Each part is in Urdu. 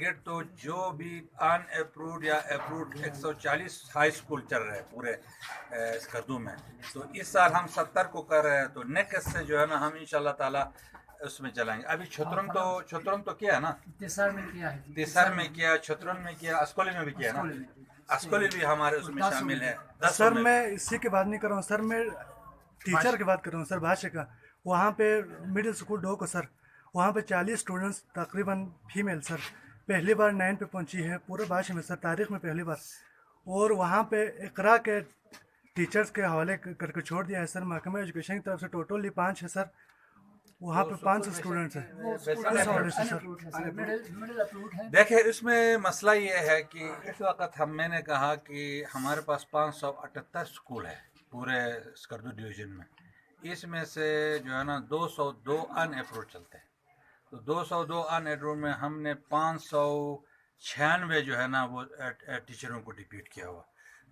ٹارگیٹ تو جو بھی ان اپروڈ یا اپروڈ 140 ہائی اسکول چل رہے ہیں پورے اسکردو میں، تو اس سال ہم 70 کو کر رہے ہیں، تو نیکسٹ سے جو ہے نا ہم انشاءاللہ تعالیٰ اس میں چلائیں گے. ابھی چھترم تو کیا ہے نا، تیسر میں کیا، چھترم میں کیا، اسکولی میں بھی کیا نا، اسکولی بھی ہمارے اس میں شامل ہے. سر میں اسی کی بات نہیں کر رہا ہوں سر، میں ٹیچر کی بات کر رہا ہوں سر، بھاشے کا. وہاں پہ مڈل اسکول ڈوکو سر، وہاں پہ 40 اسٹوڈنٹس تقریباً فیمیل سر، پہلی بار 9 پہ پہنچی ہے پورے بھاشے میں سر، تاریخ میں پہلی بار. اور وہاں پہ اقرا کے ٹیچرز کے حوالے کر کے چھوڑ دیا ہے سر محکمہ ایجوکیشن کی طرف سے. ٹوٹلی 5 ہے سر، وہاں پہ 500 اسٹوڈنٹس ہیں اس حوالے سے سر. دیکھیں اس میں مسئلہ یہ ہے کہ اس وقت میں نے کہا کہ ہمارے پاس 578 اسکول ہے پورے اسکردو ڈویژن میں، اس میں سے جو ہے نا 202 ان اپروڈ چلتے ہیں. تو 202 ان اپروڈ میں ہم نے 596 جو ہے نا وہ ٹیچروں کو ڈپیٹ کیا ہوا.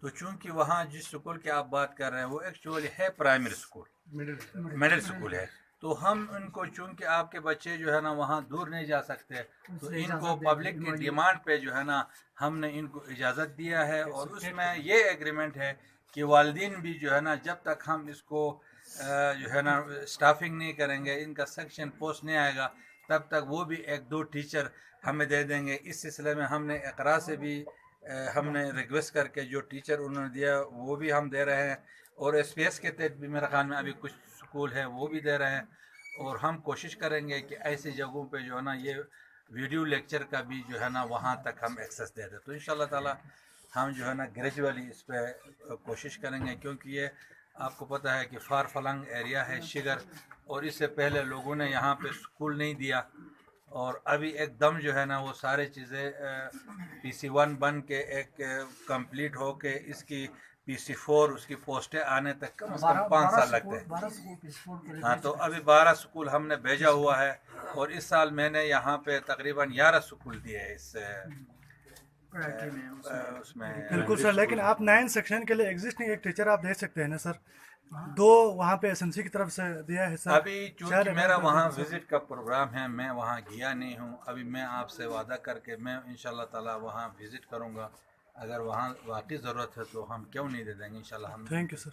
تو چونکہ وہاں جس اسکول کی آپ بات کر رہے ہیں وہ ایکچولی ہے پرائمری اسکول، مڈل اسکول ہے، تو ہم ان کو چونکہ آپ کے بچے جو ہے نا وہاں دور نہیں جا سکتے، تو ان کو پبلک کی ڈیمانڈ پہ جو ہے نا ہم نے ان کو اجازت دیا ہے. اور اس میں یہ ایگریمنٹ ہے کہ والدین بھی جو ہے نا جب تک ہم اس کو جو ہے نا اسٹافنگ نہیں کریں گے، ان کا سیکشن پوسٹ نہیں آئے گا، تب تک وہ بھی 1-2 ٹیچر ہمیں دے دیں گے. اس سلسلے میں ہم نے اقرا سے بھی ہم نے ریکویسٹ کر کے جو ٹیچر انہوں نے دیا وہ بھی ہم دے رہے ہیں، اور ایس پی ایس کے تحت بھی میرے خیال میں ابھی کچھ اسکول ہیں وہ بھی دے رہے ہیں. اور ہم کوشش کریں گے کہ ایسی جگہوں پہ جو ہے نا یہ ویڈیو لیکچر کا بھی جو ہے نا وہاں تک ہم ایکسیس دے دیں. تو انشاءاللہ تعالی ہم جو ہے نا گریجولی اس پہ کوشش کریں گے، کیونکہ یہ آپ کو پتہ ہے کہ فار فلنگ ایریا ہے شگر، اور اس سے پہلے لوگوں نے یہاں پہ اسکول نہیں دیا، اور ابھی ایک دم جو ہے نا وہ سارے چیزیں PC1 بن کے ایک کمپلیٹ ہو کے اس کی PC4 اس کی پوسٹیں آنے تک کم از کم 5 سال لگتے ہیں. ہاں تو ابھی 12 اسکول ہم نے بھیجا ہوا ہے، اور اس سال میں نے یہاں پہ تقریباً 11 اسکول دیے ہیں اس میں. بالکل سر، لیکن آپ 9 سیکشن کے لیے ایگزسٹنگ ایک ٹیچر آپ دے سکتے ہیں نا سر؟ 2 وہاں پہ SMC کی طرف سے دیا ہے سر. ابھی چونکہ میرا وہاں وزٹ کا پروگرام ہے، میں وہاں گیا نہیں ہوں. ابھی میں آپ سے وعدہ کر کے میں انشاءاللہ تعالی وہاں وزٹ کروں گا، اگر وہاں واقعی ضرورت ہے تو ہم کیوں نہیں دے دیں گے انشاءاللہ. ہم تھینک یو سر.